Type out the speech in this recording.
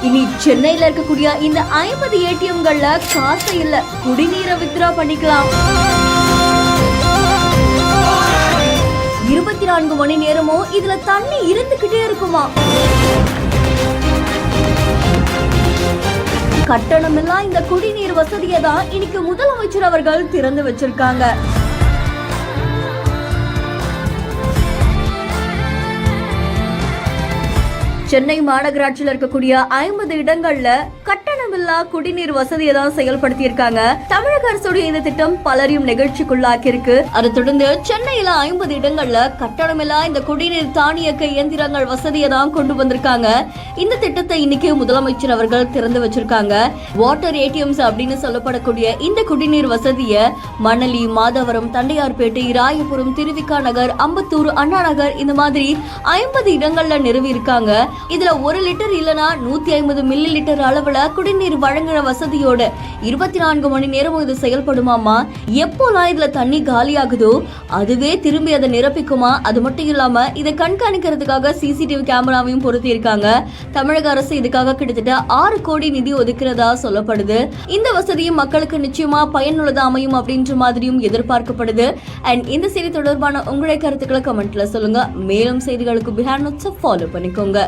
இனி சென்னையில இருக்கக்கூடிய இந்த 50 ஏடிஎம்கள்ல காசு இல்ல, குடிநீரை வித்ரா பண்ணிக்கலாம். 24 மணி நேரமும் இதுல தண்ணி இருந்துகிட்டே இருக்குமா? கட்டணமில்லா இந்த குடிநீர் வசதியை தான் இன்னைக்கு முதலமைச்சர் அவர்கள் திறந்து வச்சிருக்காங்க. சென்னை மாநகராட்சியில் இருக்கக்கூடிய 50 இடங்கள்ல கட்டணமில்லா குடிநீர் வசதியை தான் செயல்படுத்தி இருக்காங்க. தமிழக அரசுடைய இந்த திட்டம் பலரையும் நெகிழ்ச்சிக்குள்ளாக்கி இருக்கு. அதை தொடர்ந்து சென்னையில 50 இடங்கள்ல கட்டணமில்லா இந்த குடிநீர் தானியக்க இயந்திரங்கள் வசதியை தான் கொண்டு வந்திருக்காங்க. இந்த திட்டத்தை இன்னைக்கு முதலமைச்சர் அவர்கள் திறந்து வச்சிருக்காங்க. வாட்டர் ஏடிஎம்ஸ் அப்படின்னு சொல்லப்படக்கூடிய இந்த குடிநீர் வசதியை மணலி, மாதவரம், தண்டையார்பேட்டை, ராயபுரம், திருவிக்கா நகர், அம்பத்தூர், அண்ணா நகர் இந்த மாதிரி 50 இடங்கள்ல நிறுவி இருக்காங்க. இதுல 1 லிட்டர் இல்லனா 150 மில்லி லிட்டர் அளவுல குடிநீர் வழங்குற வசதியோட 24 மணி நேரமும் இது செயல்படுமாமா. எப்போலாம் இதுல தண்ணி காலியாகுதோ அதுவே திரும்பி அதை நிரப்பிக்குமா. அது மட்டும் இல்லாம இதை கண்காணிக்கிறதுக்காக சிசிடிவி கேமராவையும் பொருத்தி இருக்காங்க. தமிழக அரசு இதுக்காக கிட்டத்தட்ட 6 கோடி நிதி ஒதுக்கிறதா சொல்லப்படுது. இந்த வசதியும் மக்களுக்கு நிச்சயமா பயனுள்ளதா அமையும் அப்படின்ற மாதிரியும் எதிர்பார்க்கப்படுது. அண்ட் இந்த செய்தி தொடர்பான உங்களுடைய கருத்துக்களை கமெண்ட்ல சொல்லுங்க. மேலும் செய்திகளுக்கு பிஹேண்ட் நோட்ஸை ஃபாலோ பண்ணிக்கோங்க.